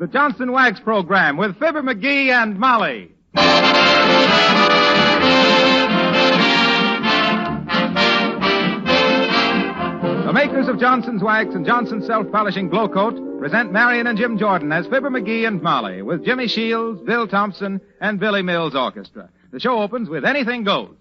the Johnson Wax Program with Fibber, McGee, and Molly. The makers of Johnson's Wax and Johnson's Self-Polishing Glow Coat present Marion and Jim Jordan as Fibber, McGee, and Molly with Jimmy Shields, Bill Thompson, and Billy Mills Orchestra. The show opens with Anything Goes.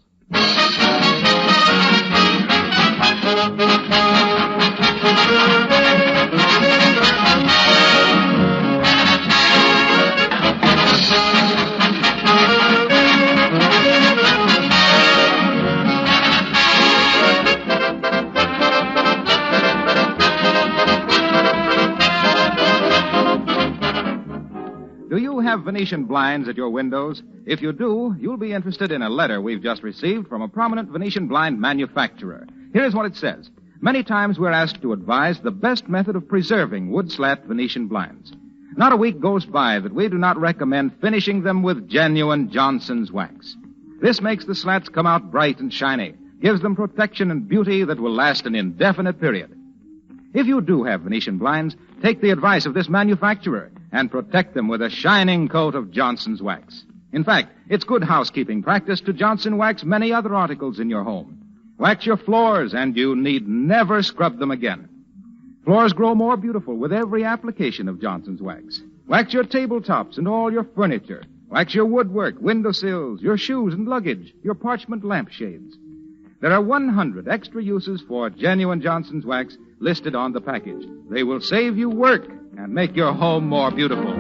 Do you have Venetian blinds at your windows? If you do, you'll be interested in a letter we've just received from a prominent Venetian blind manufacturer. Here's what it says. Many times we're asked to advise the best method of preserving wood-slat Venetian blinds. Not a week goes by that we do not recommend finishing them with genuine Johnson's Wax. This makes the slats come out bright and shiny, gives them protection and beauty that will last an indefinite period. If you do have Venetian blinds, take the advice of this manufacturer and protect them with a shining coat of Johnson's Wax. In fact, it's good housekeeping practice to Johnson Wax many other articles in your home. Wax your floors, and you need never scrub them again. Floors grow more beautiful with every application of Johnson's Wax. Wax your tabletops and all your furniture. Wax your woodwork, windowsills, your shoes and luggage, your parchment lampshades. There are 100 extra uses for genuine Johnson's Wax listed on the package. They will save you work and make your home more beautiful.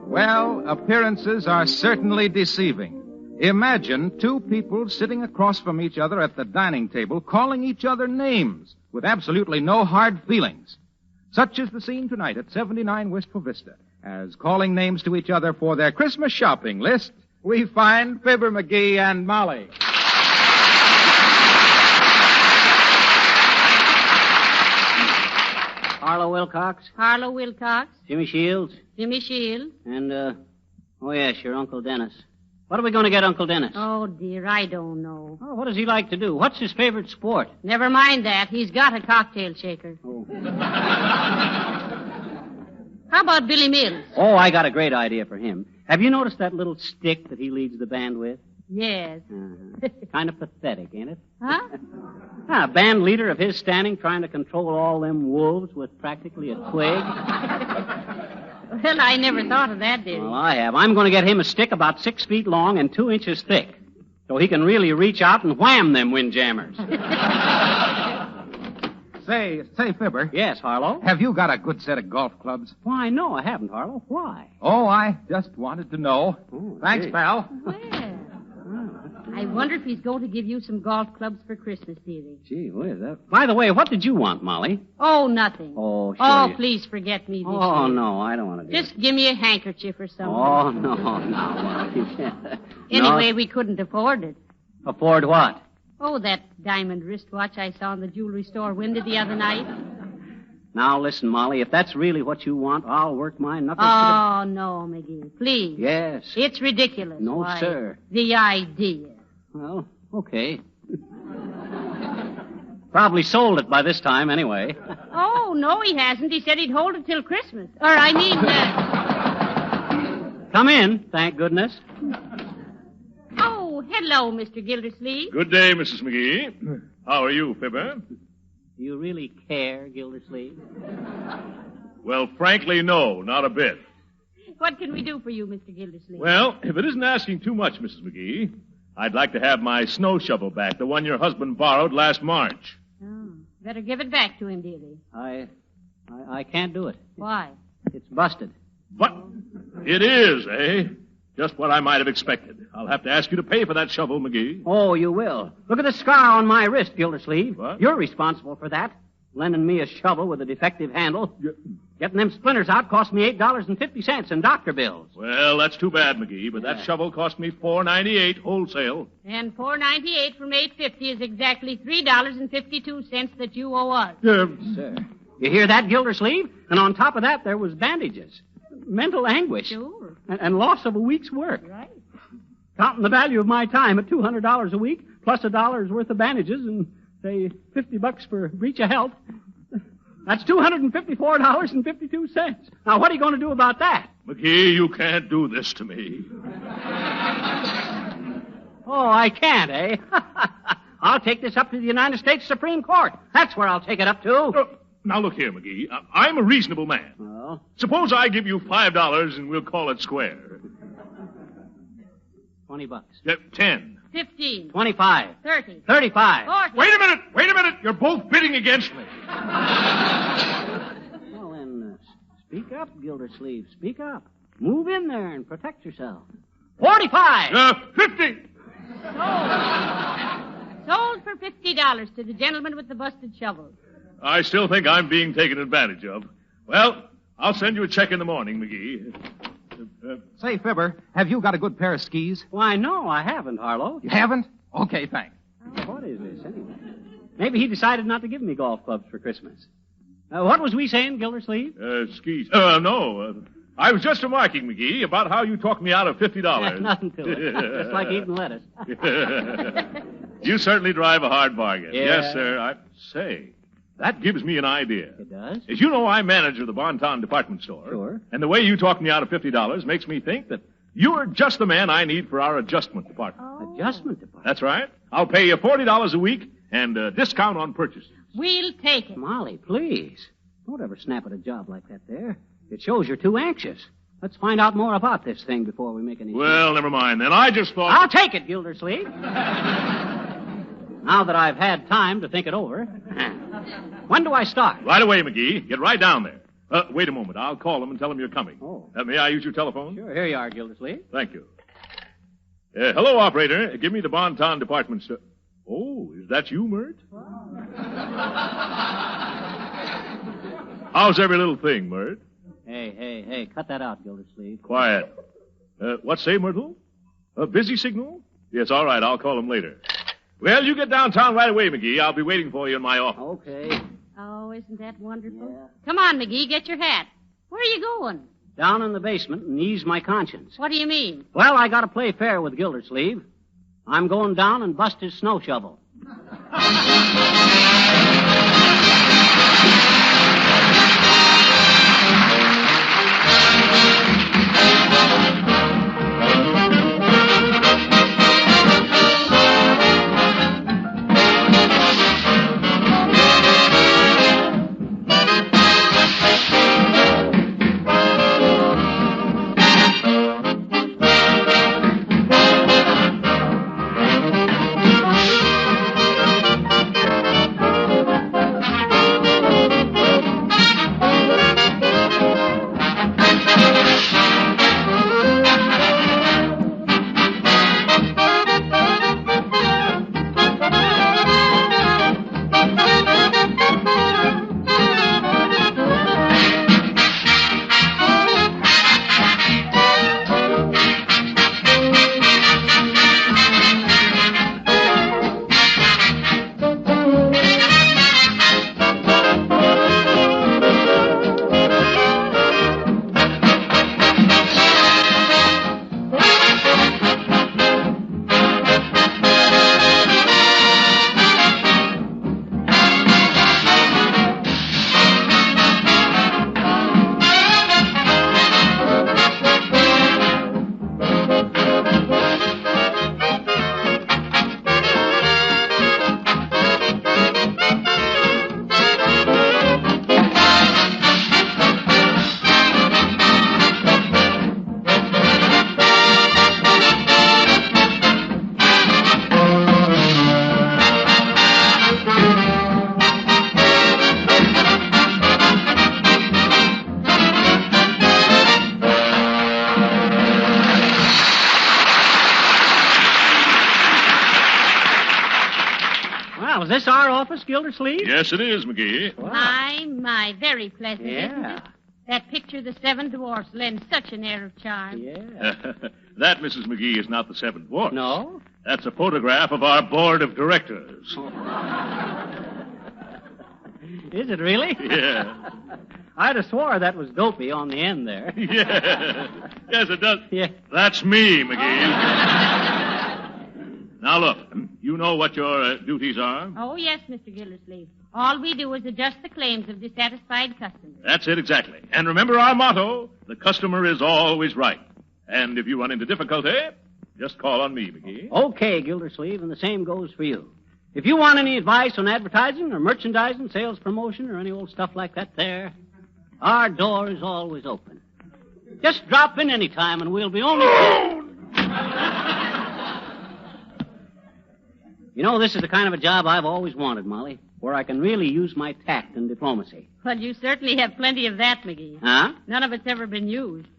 Well, appearances are certainly deceiving. Imagine two people sitting across from each other at the dining table calling each other names with absolutely no hard feelings. Such is the scene tonight at 79 Wistful Vista. As calling names to each other for their Christmas shopping list, we find Fibber, McGee, and Molly. Harlow Wilcox. Harlow Wilcox. Jimmy Shields. Jimmy Shields. And, oh yes, your Uncle Dennis. What are we going to get Uncle Dennis? Oh, dear, I don't know. Oh, what does he like to do? What's his favorite sport? Never mind that. He's got a cocktail shaker. Oh. How about Billy Mills? Oh, I got a great idea for him. Have you noticed that little stick that he leads the band with? Yes. Kind of pathetic, ain't it? Huh? A band leader of his standing trying to control all them wolves with practically a twig. Well, I never thought of that, did Well, I have. I'm going to get him a stick about 6 feet long and 2 inches thick, so he can really reach out and wham them windjammers. Say, Fibber. Yes, Harlow? Have you got a good set of golf clubs? Why, no, I haven't, Harlow. Why? Oh, I just wanted to know. Oh, Thanks, gee. pal. Well, I wonder if he's going to give you some golf clubs for Christmas, dearie. Gee, what is that? By the way, what did you want, Molly? Oh, nothing. Oh, sure. Oh, please forget me this Oh, year. no, I don't want to do Just give me a handkerchief or something. Oh, no, Molly. Anyway, No. we couldn't afford it. Afford what? Oh, that diamond wristwatch I saw in the jewelry store window the other night. Now, listen, Molly, if that's really what you want, I'll work my knuckles Oh, no, McGee, please. Yes. It's ridiculous. No, Why, sir. The idea. Well, okay. Probably sold it by this time, anyway. Oh, no, he hasn't. He said he'd hold it till Christmas. Or, I mean, Come in, thank goodness. Oh, hello, Mr. Gildersleeve. Good day, Mrs. McGee. How are you, Fibber? Do you really care, Gildersleeve? Well, frankly, no, not a bit. What can we do for you, Mr. Gildersleeve? Well, if it isn't asking too much, Mrs. McGee, I'd like to have my snow shovel back, the one your husband borrowed last March. Oh, better give it back to him, dearie. I can't do it. Why? It's busted. What? It is, eh? Just what I might have expected. I'll have to ask you to pay for that shovel, McGee. Oh, you will. Look at the scar on my wrist, Gildersleeve. What? You're responsible for that. lending me a shovel with a defective handle. Getting them splinters out cost me $8.50 in doctor bills. Well, that's too bad, McGee, but that shovel cost me $4.98 wholesale. And $4.98 from $8.50 is exactly $3.52 that you owe us. Sir. You hear that, Gildersleeve? And on top of that, there was bandages, mental anguish, Sure. and loss of a week's work. Right. Counting the value of my time at $200 a week, plus $1 worth of bandages, and say $50 for breach of health. That's $254.52. Now, what are you going to do about that? McGee, you can't do this to me. Oh, I can't, eh? I'll take this up to the United States Supreme Court. That's where I'll take it up to. Now, look here, McGee. I'm a reasonable man. Well? Suppose I give you $5 and we'll call it square. $20. 10. 15. 25. 30. 35. 40. Wait a minute. You're both bidding against me. Well, then, speak up, Gildersleeve. Speak up. Move in there and protect yourself. 45. 50. Sold for $50 to the gentleman with the busted shovel. I still think I'm being taken advantage of. Well, I'll send you a check in the morning, McGee. Say, Fibber, have you got a good pair of skis? Why, no, I haven't, Harlow. You haven't? Okay, thanks. What is this, anyway? Maybe he decided not to give me golf clubs for Christmas. What was we saying, Gildersleeve? Skis. No. I was just remarking, McGee, about how you talked me out of $50. Nothing to it. Just like eating lettuce. You certainly drive a hard bargain. Yeah. Yes, sir. I say, that gives me an idea. It does? As you know, I'm manager of the Bonton department store. Sure. And the way you talked me out of $50 makes me think that you're just the man I need for our adjustment department. Adjustment department? That's right. I'll pay you $40 a week and a discount on purchases. We'll take it. Molly, please. Don't ever snap at a job like that there. It shows you're too anxious. Let's find out more about this thing before we make any Well, never mind. Then I just thought... I'll take it, Gildersleeve. Now that I've had time to think it over. When do I start? Right away, McGee. Get right down there. Wait a moment. I'll call them and tell them you're coming. Oh. May I use your telephone? Sure, here you are, Gildersleeve. Thank you. Hello, operator. Give me the Bonton department store. Oh, is that you, Mert? How's every little thing, Mert? Hey, cut that out, Gildersleeve. Quiet. What say, Myrtle? A busy signal? Yes, all right. I'll call him later. Well, you get downtown right away, McGee. I'll be waiting for you in my office. Okay. Oh, isn't that wonderful? Yeah. Come on, McGee, get your hat. Where are you going? Down in the basement and ease my conscience. What do you mean? Well, I gotta play fair with Gildersleeve. I'm going down and bust his snow shovel. this our office, Gildersleeve? Yes, it is, McGee. Wow. My, very pleasant, isn't Yeah. it? That picture of the seven dwarfs lends such an air of charm. Yeah. That, Mrs. McGee, is not the seventh dwarf. No? That's a photograph of our board of directors. Is it really? Yeah. I'd have swore that was Dopey on the end there. Yeah. Yes, it does. Yeah. That's me, McGee. Now, look, you know what your duties are? Oh, yes, Mr. Gildersleeve. All we do is adjust the claims of dissatisfied customers. That's it, exactly. And remember our motto, the customer is always right. And if you run into difficulty, just call on me, McGee. Okay, Gildersleeve, and the same goes for you. If you want any advice on advertising or merchandising, sales promotion, or any old stuff like that there, our door is always open. Just drop in any time and we'll be only... You know, this is the kind of a job I've always wanted, Molly, where I can really use my tact and diplomacy. Well, you certainly have plenty of that, McGee. Huh? None of it's ever been used.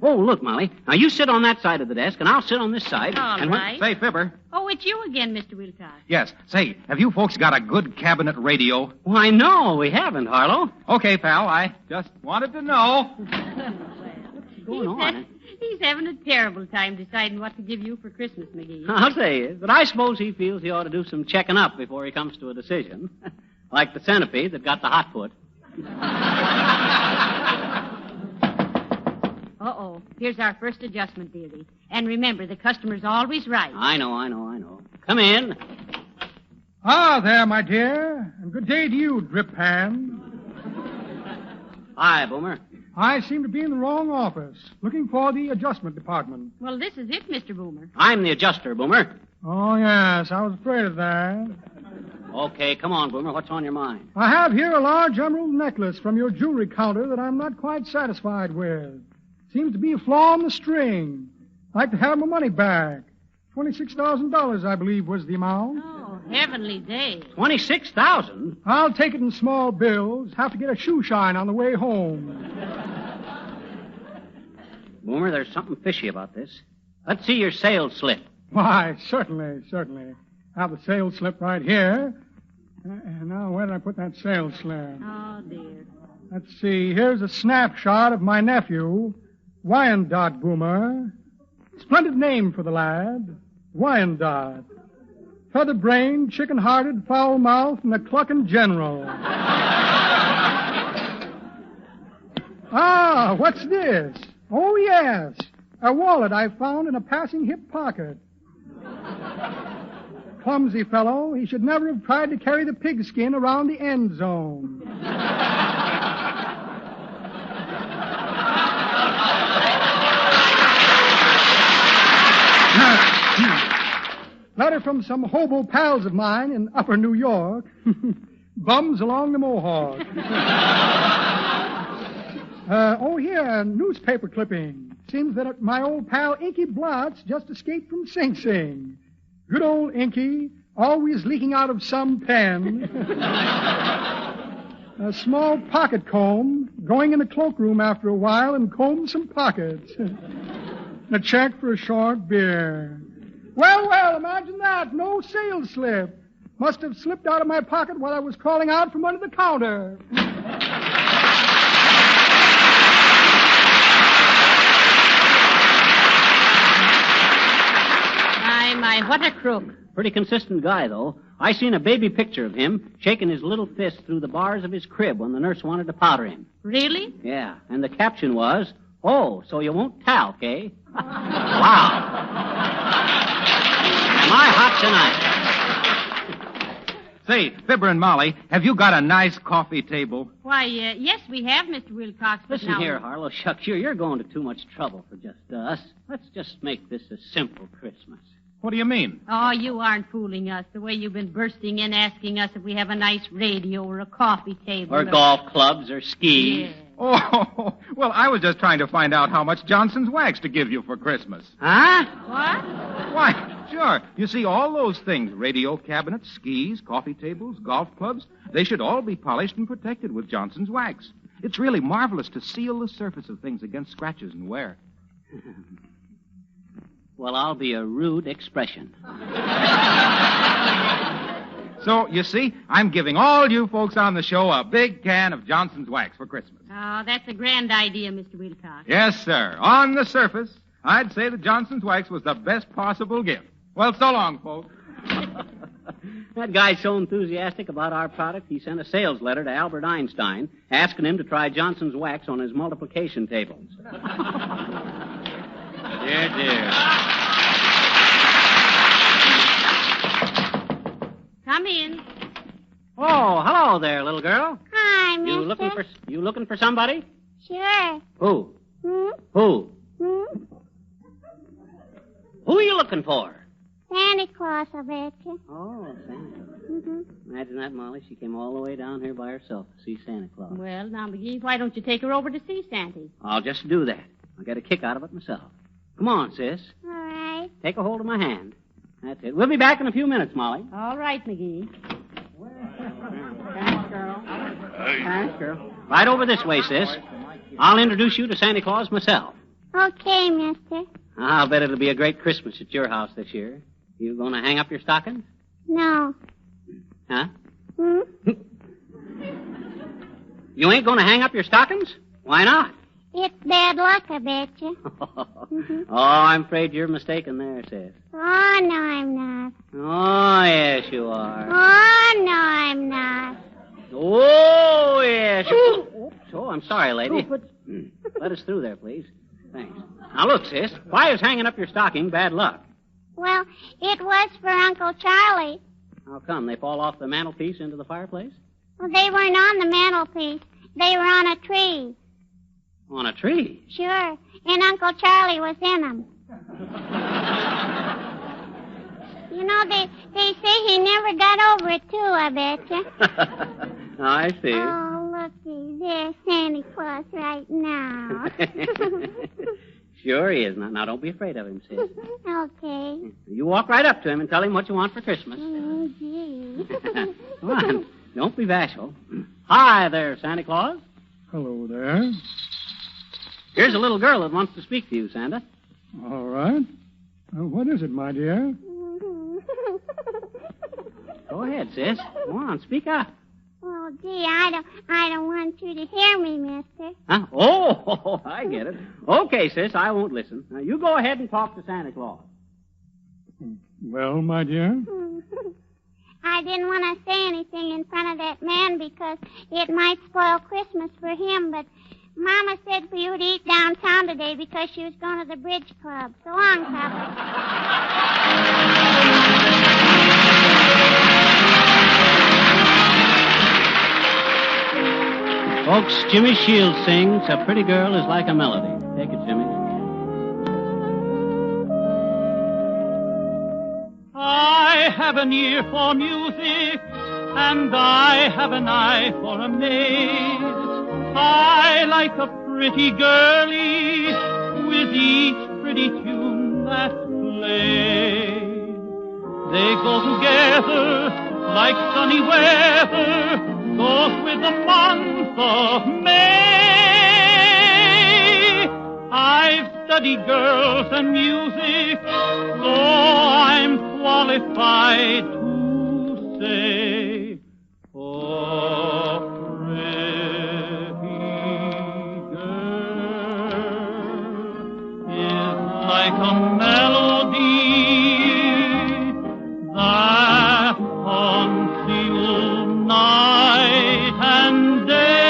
Oh, look, Molly. Now, you sit on that side of the desk, and I'll sit on this side. All and right. Say, Fibber. Oh, it's you again, Mr. Wilcox. Yes. Say, have you folks got a good cabinet radio? Why, no, we haven't, Harlow. Okay, pal. I just wanted to know. What's going on? He's having a terrible time deciding what to give you for Christmas, McGee. I'll say, but I suppose he feels he ought to do some checking up before he comes to a decision. Like the centipede that got the hot foot. Uh-oh. Here's our first adjustment, dearie. And remember, the customer's always right. I know. Come in. Ah, there, my dear. And good day to you, Drip Pan. Hi, Boomer. I seem to be in the wrong office, looking for the adjustment department. Well, this is it, Mr. Boomer. I'm the adjuster, Boomer. Oh, yes, I was afraid of that. Okay, come on, Boomer. What's on your mind? I have here a large emerald necklace from your jewelry counter that I'm not quite satisfied with. Seems to be a flaw in the string. I'd like to have my money back. $26,000, I believe, was the amount. Oh, heavenly days. 26,000? I'll take it in small bills. Have to get a shoe shine on the way home. Boomer, there's something fishy about this. Let's see your sales slip. Why, certainly. Have the sales slip right here. And now, where did I put that sales slip? Oh, dear. Let's see. Here's a snapshot of my nephew, Wyandotte Boomer. Splendid name for the lad. Wyandotte. Feather-brained, chicken-hearted, foul-mouthed, and a clucking general. Ah, what's this? Oh, yes. A wallet I found in a passing hip pocket. Clumsy fellow. He should never have tried to carry the pigskin around the end zone. Letter from some hobo pals of mine in upper New York. Bums along the Mohawk. Here, a newspaper clipping. Seems that my old pal Inky Blotz just escaped from Sing Sing. Good old Inky, always leaking out of some pen. A small pocket comb, going in the cloakroom after a while and comb some pockets. And a check for a short beer. Well, imagine that. No sales slip. Must have slipped out of my pocket while I was crawling out from under the counter. My, what a crook. Pretty consistent guy, though. I seen a baby picture of him shaking his little fist through the bars of his crib when the nurse wanted to powder him. Really? Yeah, and the caption was, "Oh, so you won't talc, eh?" Wow. Am I hot tonight? Say, Fibber and Molly, have you got a nice coffee table? Why, yes, we have, Mr. Wilcox. But Listen now... here, Harlow. Shucks, you're going to too much trouble for just us. Let's just make this a simple Christmas. What do you mean? Oh, you aren't fooling us the way you've been bursting in asking us if we have a nice radio or a coffee table. Or golf clubs or skis. Yeah. Oh, well, I was just trying to find out how much Johnson's wax to give you for Christmas. Huh? What? Why, sure. You see, all those things, radio cabinets, skis, coffee tables, golf clubs, they should all be polished and protected with Johnson's wax. It's really marvelous to seal the surface of things against scratches and wear. Well, I'll be a rude expression. So, you see, I'm giving all you folks on the show a big can of Johnson's wax for Christmas. Oh, that's a grand idea, Mr. Wilcox. Yes, sir. On the surface, I'd say that Johnson's wax was the best possible gift. Well, so long, folks. That guy's so enthusiastic about our product, he sent a sales letter to Albert Einstein asking him to try Johnson's wax on his multiplication tables. Dear, dear. Come in. Oh, hello there, little girl. Hi, mister. You looking for somebody? Sure. Who? Hmm? Who? Hmm? Who are you looking for? Santa Claus, I bet you. Oh, Santa. Mm-hmm. Imagine that, Molly. She came all the way down here by herself to see Santa Claus. Well, now, McGee, why don't you take her over to see Santa? I'll just do that. I'll get a kick out of it myself. Come on, sis. All right. Take a hold of my hand. That's it. We'll be back in a few minutes, Molly. All right, McGee. Thanks, girl. Thanks, girl. Right over this way, sis. I'll introduce you to Santa Claus myself. Okay, mister. I'll bet it'll be a great Christmas at your house this year. You going to hang up your stockings? No. Huh? Hmm? You ain't going to hang up your stockings? Why not? It's bad luck, I bet you. Oh, I'm afraid you're mistaken there, sis. Oh, no, I'm not. Oh, yes, you are. Oh, no, I'm not. Oh, yes. Oops. Oh, I'm sorry, lady. Let us through there, please. Thanks. Now, look, sis. Why is hanging up your stocking bad luck? Well, it was for Uncle Charlie. How come? They fall off the mantelpiece into the fireplace? Well, they weren't on the mantelpiece. They were on a tree. On a tree? Sure. And Uncle Charlie was in them. You know, they say he never got over it, too, I bet you. I see. Oh, looky, there's Santa Claus right now. Sure he is. Now, don't be afraid of him, sis. Okay. You walk right up to him and tell him what you want for Christmas. Oh, gee. Come on. Don't be bashful. Hi there, Santa Claus. Hello there. Here's a little girl that wants to speak to you, Santa. All right. What is it, my dear? Go ahead, sis. Go on, speak up. Oh, gee, I don't want you to hear me, mister. Huh? Oh, I get it. Okay, sis, I won't listen. Now, you go ahead and talk to Santa Claus. Well, my dear? I didn't want to say anything in front of that man because it might spoil Christmas for him, but Mama said for you to eat downtown today because she was going to the bridge club. So long, Papa. Folks, Jimmy Shields sings A Pretty Girl is Like a Melody. Take it, Jimmy. I have an ear for music, and I have an eye for a maid. I like a pretty girlie with each pretty tune that's played. They go together like sunny weather goes with the month of May. I've studied girls and music, so I'm qualified to say, oh, pretty girl is like a melody that haunts you night and day,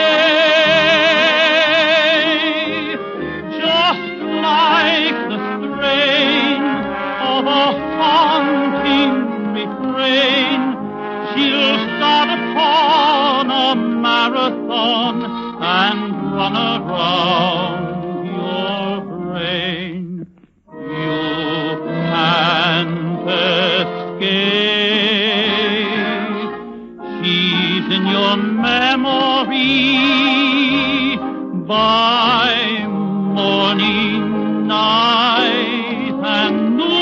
just like the strains of a haunting refrain. She'll start upon a marathon and run around your brain. You can't escape. She's in your memory by morning, night, and noon.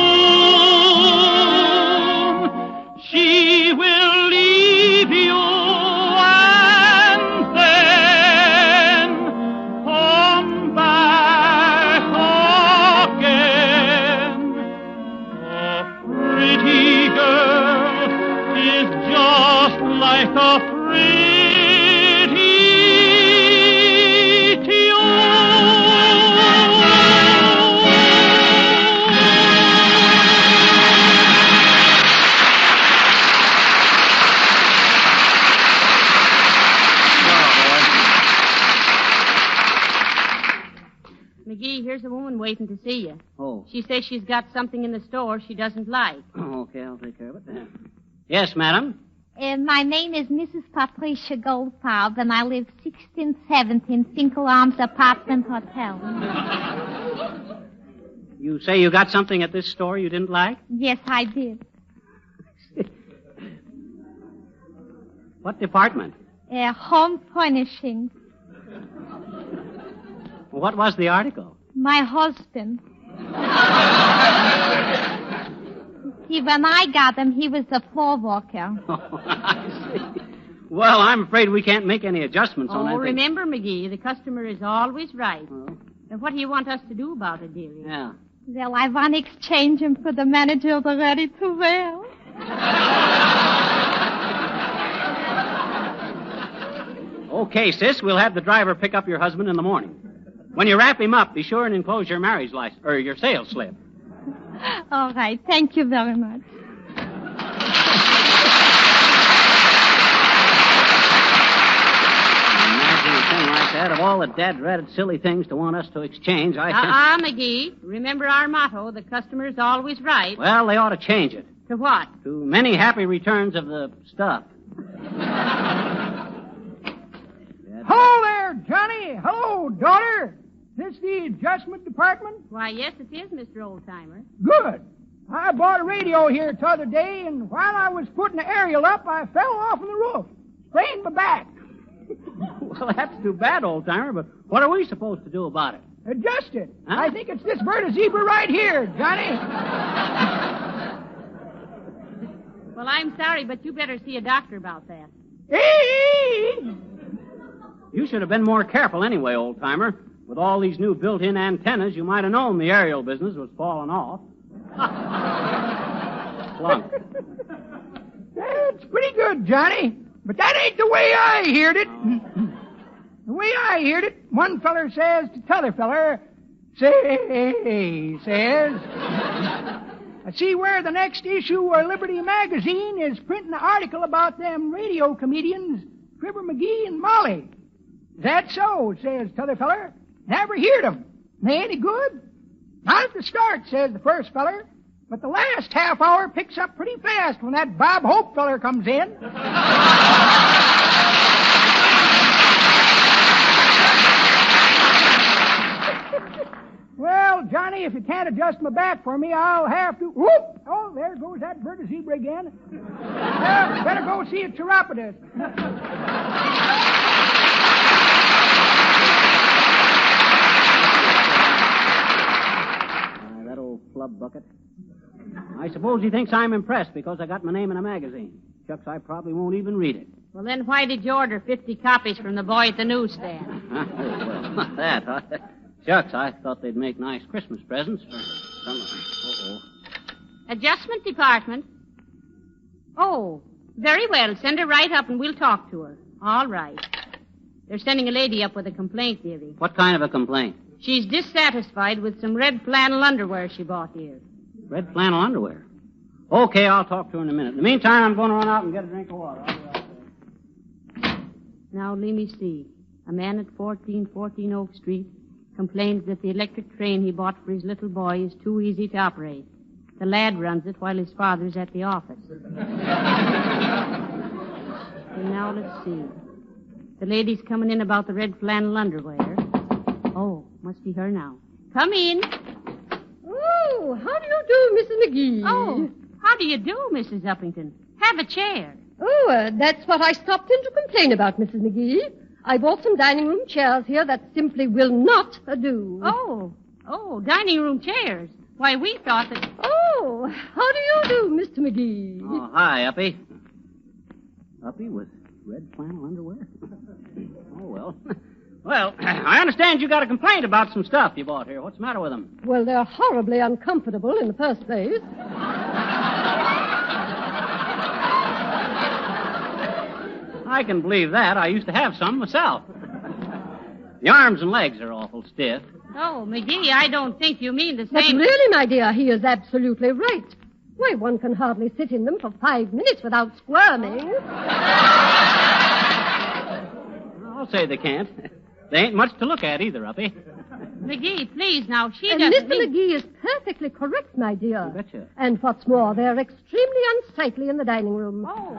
She will leave you and then come back again. A pretty girl is just like a pretty McGee, here's a woman waiting to see you. Oh. She says she's got something in the store she doesn't like. Oh, okay, I'll take care of it. Yes, madam. My name is Mrs. Patricia Goldfarb, and I live 1617 Finkel Arms Apartment Hotel. You say you got something at this store you didn't like? Yes, I did. What department? Home furnishings. What was the article? My husband. When I got him, he was a floor walker. Oh, I see. Well, I'm afraid we can't make any adjustments on that. Oh, remember, McGee, the customer is always right. Oh. Now, what do you want us to do about it, dearie? Yeah. Well, I want to exchange him for the manager of the ready-to-wear. Okay, sis, we'll have the driver pick up your husband in the morning. When you wrap him up, be sure and enclose your marriage license, or your sales slip. All right. Thank you very much. Imagine a thing like that. Of all the dad-ratted silly things to want us to exchange, I think... McGee. Remember our motto, the customer is always right. Well, they ought to change it. To what? To many happy returns of the stuff. Hello there, Johnny. Hello, daughter. This the adjustment department? Why, yes, it is, Mr. Oldtimer. Good. I bought a radio here the other day, and while I was putting the aerial up, I fell off on the roof. Sprained my back. Well, that's too bad, old-timer, but what are we supposed to do about it? Adjust it. Huh? I think it's this bird zebra right here, Johnny. Well, I'm sorry, but you better see a doctor about that. You should have been more careful anyway, old-timer. With all these new built-in antennas, you might have known the aerial business was falling off. Plunk. That's pretty good, Johnny. But that ain't the way I heard it. The way I heard it, one feller says to t'other feller, says, I see where the next issue of Liberty magazine is printing an article about them radio comedians, Fibber, McGee, and Molly. Is that so, says t'other feller. Never heard 'em. They ain't any good? Not at the start, says the first feller. But the last half hour picks up pretty fast when that Bob Hope feller comes in. Well, Johnny, if you can't adjust my back for me, I'll have to... Whoop! Oh, there goes that bird of zebra again. Well, better go see a chiropodist. That old flub bucket. I suppose he thinks I'm impressed because I got my name in a magazine. Shucks, I probably won't even read it. Well, then why did you order 50 copies from the boy at the newsstand? Oh, well, not that. Shucks, I thought they'd make nice Christmas presents for some of them. Uh-oh. Adjustment department. Oh, very well. Send her right up and we'll talk to her. All right. They're sending a lady up with a complaint, dearie. What kind of a complaint? She's dissatisfied with some red flannel underwear she bought here. Red flannel underwear? Okay, I'll talk to her in a minute. In the meantime, I'm going to run out and get a drink of water. I'll be right there. Now, let me see. A man at 1414 Oak Street complains that the electric train he bought for his little boy is too easy to operate. The lad runs it while his father's at the office. And now, let's see. The lady's coming in about the red flannel underwear. Oh, must be her now. Come in. Oh, how do you do, Mrs. McGee? Oh, how do you do, Mrs. Uppington? Have a chair. Oh, that's what I stopped in to complain about, Mrs. McGee. I bought some dining room chairs here that simply will not do. Oh, dining room chairs. Why, we thought that... Oh, how do you do, Mr. McGee? Oh, hi, Uppy. Uppy with red flannel underwear? Oh, well. Well, I understand you got a complaint about some stuff you bought here. What's the matter with them? Well, they're horribly uncomfortable in the first place. I can believe that. I used to have some myself. The arms and legs are awful stiff. Oh, McGee, I don't think you mean the But same. really, my dear, he is absolutely right. Why, one can hardly sit in them for 5 minutes without squirming. I'll say they can't. They ain't much to look at either, Uppy. McGee, please, now, she And doesn't Mr. mean... McGee is perfectly correct, my dear. You betcha. And what's more, they're extremely unsightly in the dining room. Oh.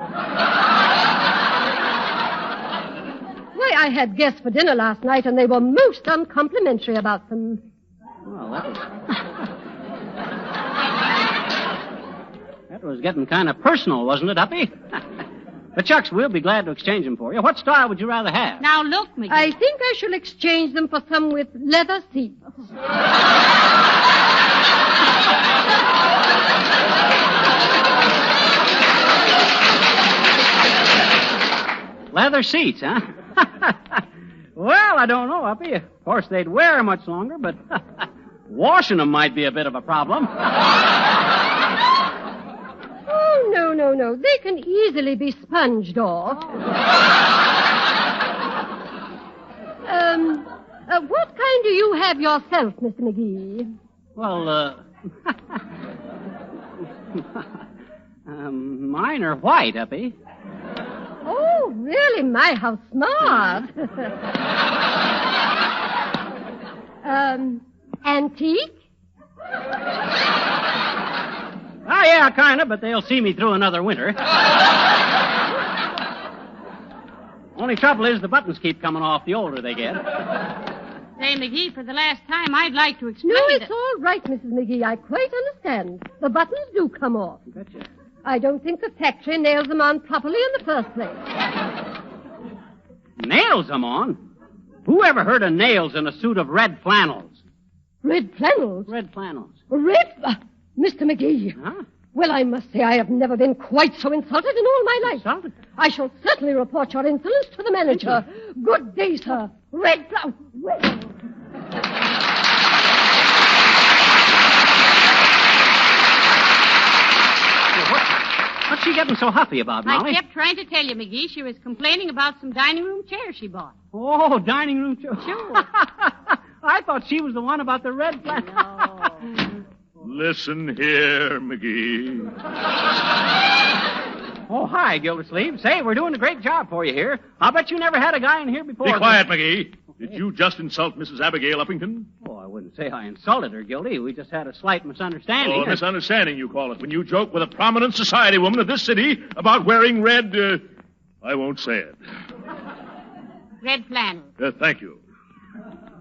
Why, I had guests for dinner last night, and they were most uncomplimentary about them. Well, that was getting kind of personal, wasn't it, Uppy? But, Chucks, we'll be glad to exchange them for you. What style would you rather have? Now, look, McGee. I think I shall exchange them for some with leather seats. Leather seats, huh? Well, I don't know, Uppy. Of course, they'd wear much longer, but washing them might be a bit of a problem. Oh, no. They can easily be sponged off. What kind do you have yourself, Mr. McGee? Well, mine are white, Uppy. Oh, really? My, how smart. Antique? Oh, yeah, kind of, but they'll see me through another winter. Only trouble is the buttons keep coming off the older they get. Say, McGee, for the last time, I'd like to explain No, it's that... all right, Mrs. McGee. I quite understand. The buttons do come off. Betcha. I don't think the factory nails them on properly in the first place. Nails them on? Who ever heard of nails in a suit of red flannels? Red flannels? Red flannels. Mr. McGee. Huh? Well, I must say I have never been quite so insulted in all my life. Insulted? I shall certainly report your insolence to the manager. Good day, sir. Red flannels. What's she getting so huffy about, Molly? I kept trying to tell you, McGee, she was complaining about some dining room chairs she bought. Oh, dining room chair. Sure. I thought she was the one about the red flannels. No. Listen here, McGee. Oh, hi, Gildersleeve. Say, we're doing a great job for you here. I'll bet you never had a guy in here before. Be quiet, McGee. Did you just insult Mrs. Abigail Uppington? Oh, I wouldn't say I insulted her, Gildy. We just had a slight misunderstanding. Oh, a misunderstanding, you call it, when you joke with a prominent society woman of this city about wearing red, I won't say it. Red flannels. Thank you.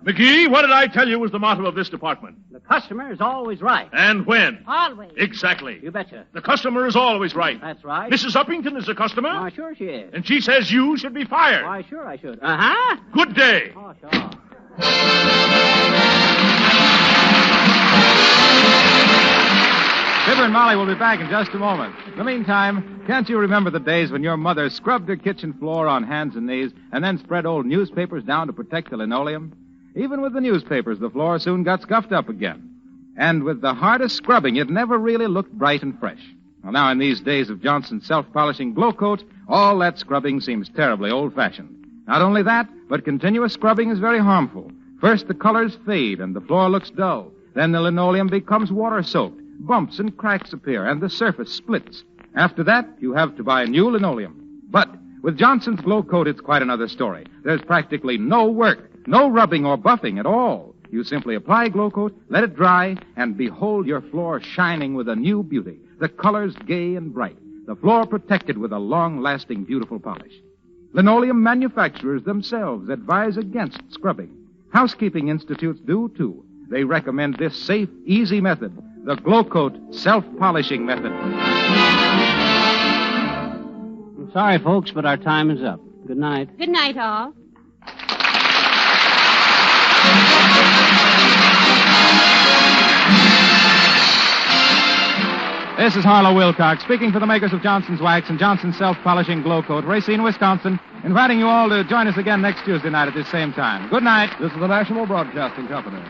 McGee, what did I tell you was the motto of this department? The customer is always right. And when? Always. Exactly. You betcha. The customer is always right. That's right. Mrs. Uppington is a customer. Why, sure she is. And she says you should be fired. Why, sure I should. Uh-huh. Good day. Oh, sure. Fibber and Molly will be back in just a moment. In the meantime, can't you remember the days when your mother scrubbed her kitchen floor on hands and knees and then spread old newspapers down to protect the linoleum? Even with the newspapers, the floor soon got scuffed up again. And with the hardest scrubbing, it never really looked bright and fresh. Well, now, in these days of Johnson's self-polishing glow coat, all that scrubbing seems terribly old-fashioned. Not only that, but continuous scrubbing is very harmful. First, the colors fade and the floor looks dull. Then the linoleum becomes water-soaked. Bumps and cracks appear, and the surface splits. After that, you have to buy new linoleum. But with Johnson's Glow Coat, it's quite another story. There's practically no work, no rubbing or buffing at all. You simply apply Glow Coat, let it dry, and behold your floor shining with a new beauty. The colors gay and bright. The floor protected with a long-lasting, beautiful polish. Linoleum manufacturers themselves advise against scrubbing. Housekeeping institutes do, too. They recommend this safe, easy method, the Glow Coat self-polishing method. I'm sorry, folks, but our time is up. Good night. Good night, all. This is Harlow Wilcox, speaking for the makers of Johnson's Wax and Johnson's Self-Polishing Glow Coat, Racine, Wisconsin, inviting you all to join us again next Tuesday night at this same time. Good night. This is the National Broadcasting Company.